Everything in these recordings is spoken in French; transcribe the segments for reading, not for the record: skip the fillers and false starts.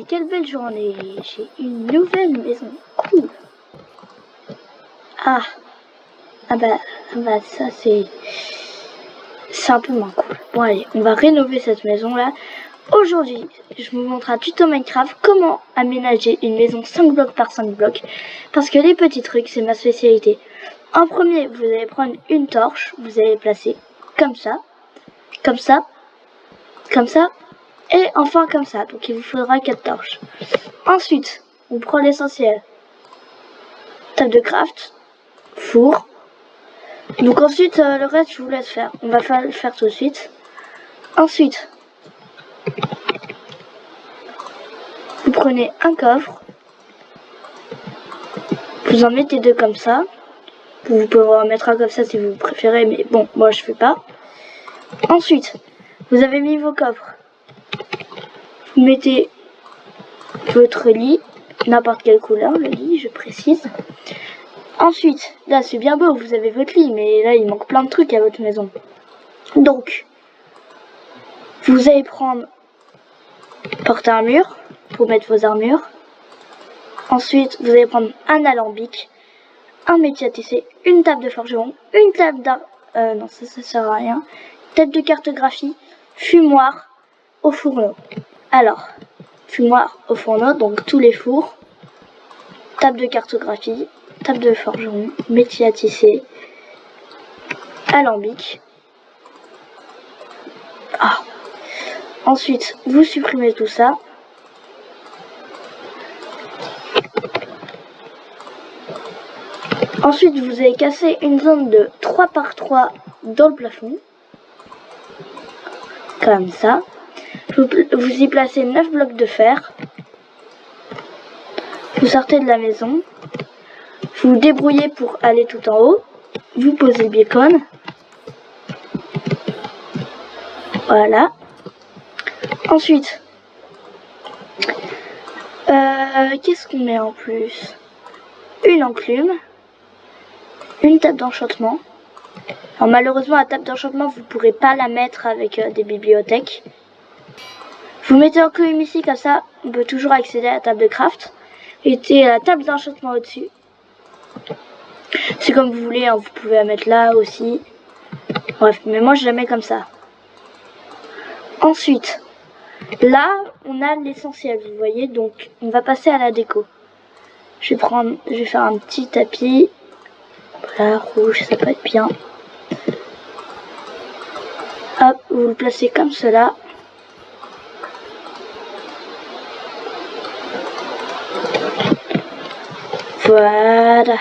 quelle belle journée. J'ai une nouvelle maison. Cool. Ah bah ça c'est un peu moins cool. Bon allez, on va rénover cette maison là. Aujourd'hui, je vous montre un tuto Minecraft comment aménager une maison 5 blocs par 5 blocs. Parce que les petits trucs, c'est ma spécialité. En premier, vous allez prendre une torche, vous allez placer comme ça, comme ça, comme ça, et enfin comme ça. Donc il vous faudra 4 torches. Ensuite, on prend l'essentiel. Table de craft, four. Donc ensuite, le reste, je vous laisse faire. On va le faire tout de suite. Ensuite, vous prenez un coffre. Vous en mettez deux comme ça. Vous pouvez en mettre un comme ça si vous préférez, mais bon, moi je fais pas. Ensuite, vous avez mis vos coffres. Vous mettez votre lit, n'importe quelle couleur, le lit, je précise. Ensuite, là c'est bien beau, vous avez votre lit, mais là il manque plein de trucs à votre maison. Donc, vous allez porter un mur pour mettre vos armures. Ensuite, vous allez prendre un alambic, un métier à tisser, une table de forgeron, une table non, ça sert à rien. Table de cartographie, fumoir au fourneau. Alors, fumoir au fourneau, donc tous les fours, table de cartographie, table de forgeron, métier à tisser, alambic. Ah. Ensuite, vous supprimez tout ça. Ensuite, vous allez casser une zone de 3 par 3 dans le plafond. Comme ça. Vous y placez 9 blocs de fer. Vous sortez de la maison. Vous vous débrouillez pour aller tout en haut. Vous posez le bacon. Voilà. Ensuite, qu'est-ce qu'on met en plus? Une enclume. Une table d'enchantement. Alors malheureusement, la table d'enchantement, vous ne pourrez pas la mettre avec des bibliothèques. Vous mettez l'enclume ici, comme ça, on peut toujours accéder à la table de craft. Et la table d'enchantement au-dessus. C'est comme vous voulez, hein, vous pouvez la mettre là aussi. Bref, mais moi je la mets comme ça. Ensuite, là, on a l'essentiel, vous voyez, donc on va passer à la déco. Je vais faire un petit tapis. Voilà, rouge, ça peut être bien. Hop, vous le placez comme cela. Voilà.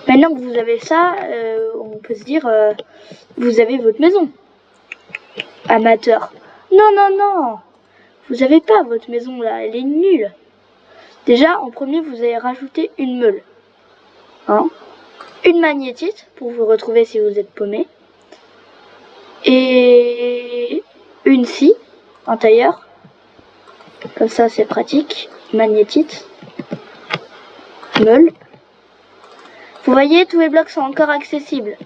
Maintenant que vous avez ça, on peut se dire, vous avez votre maison. Amateur. Non, non, non. Vous n'avez pas votre maison là, elle est nulle. Déjà, en premier, vous allez rajouter une meule. Hein? Une magnétite pour vous retrouver si vous êtes paumé. Et une scie en tailleur. Comme ça, c'est pratique. Magnétite. Meule. Vous voyez, tous les blocs sont encore accessibles.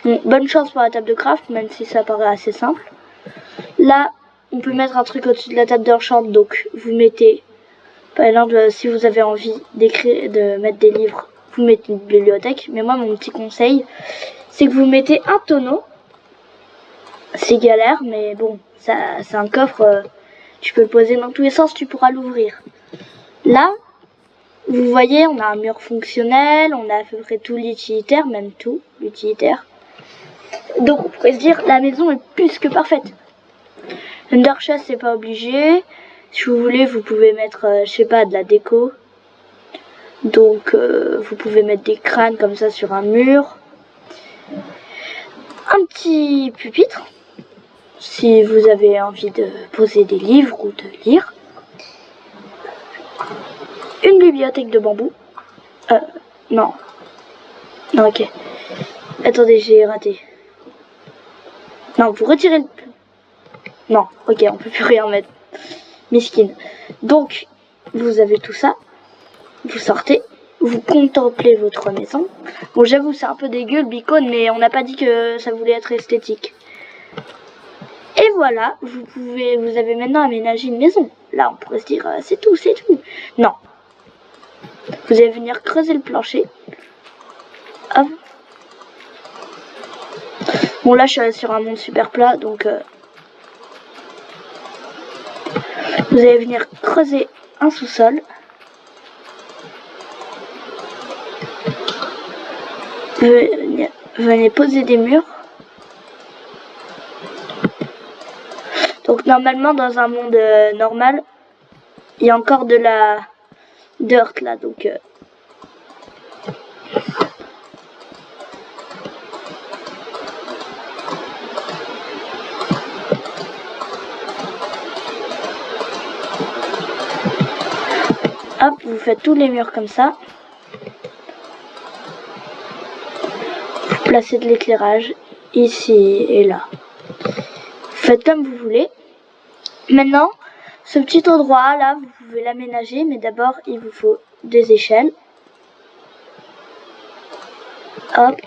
Bon, bonne chance pour la table de craft, même si ça paraît assez simple. Là, on peut mettre un truc au-dessus de la table d'enchant, donc vous mettez, par exemple, si vous avez envie de mettre des livres, vous mettez une bibliothèque. Mais moi, mon petit conseil, c'est que vous mettez un tonneau. C'est galère, mais bon, c'est un coffre, tu peux le poser dans tous les sens, tu pourras l'ouvrir. Là, vous voyez, on a un mur fonctionnel, on a à peu près tout l'utilitaire, même tout l'utilitaire. Donc on pourrait se dire, la maison est plus que parfaite. Underchest, c'est pas obligé. Si vous voulez, vous pouvez mettre, je sais pas, de la déco. Donc vous pouvez mettre des crânes comme ça sur un mur. Un petit pupitre, si vous avez envie de poser des livres ou de lire. Une bibliothèque de bambou. Non. Non, ok. Attendez, j'ai raté. Non, vous retirez le... Non, ok, on peut plus rien mettre. Miskin. Donc, vous avez tout ça. Vous sortez. Vous contemplez votre maison. Bon, j'avoue, c'est un peu dégueu le bacon, mais on n'a pas dit que ça voulait être esthétique. Et voilà, vous avez maintenant aménagé une maison. là on pourrait se dire c'est tout. Non. Vous allez venir creuser le plancher. Hop. Bon là je suis sur un monde super plat, donc vous allez venir creuser un sous-sol. Venez poser des murs. Donc normalement dans un monde normal, il y a encore de la dirt là, donc hop, vous faites tous les murs comme ça. Vous placez de l'éclairage ici et là. Vous faites comme vous voulez. Maintenant, ce petit endroit là, vous pouvez l'aménager, mais d'abord il vous faut des échelles. Hop.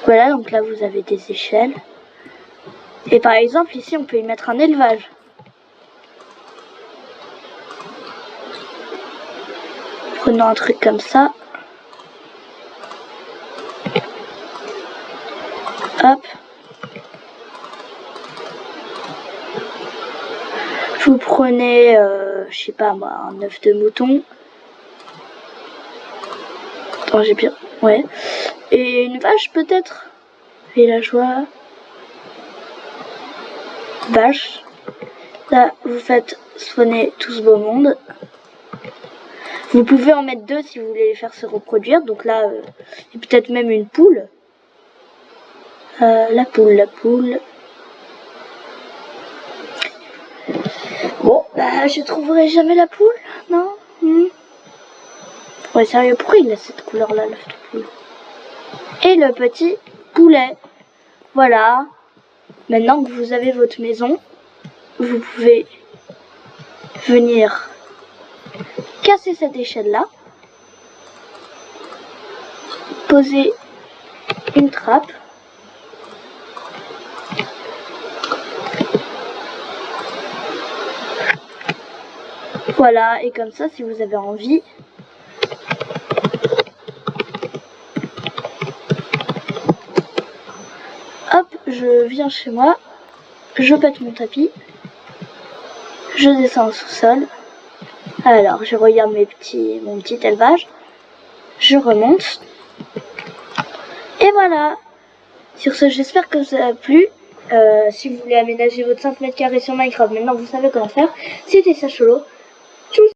Voilà, donc là vous avez des échelles. Et par exemple ici on peut y mettre un élevage. Prenons un truc comme ça. Hop. Vous prenez, je sais pas moi, un œuf de mouton. Attends, j'ai bien... Ouais. Et une vache peut-être. Villageois. Vache. Là, vous faites spawner tout ce beau monde. Vous pouvez en mettre 2 si vous voulez les faire se reproduire. Donc là, et peut-être même une poule. La poule. Bon, bah je trouverai jamais la poule, non? Ouais, sérieux, pourquoi il a cette couleur-là, l'œuf de poule? Et le petit poulet. Voilà. Maintenant que vous avez votre maison, vous pouvez venir casser cette échelle-là. Poser une trappe. Voilà, et comme ça, si vous avez envie, hop, je viens chez moi, je pète mon tapis, je descends au sous-sol. Alors, je regarde mon petit élevage, je remonte, et voilà. Sur ce, j'espère que ça a plu. Si vous voulez aménager votre 5 mètres carrés sur Minecraft, maintenant vous savez comment faire. C'était Sacholo. Tchuss.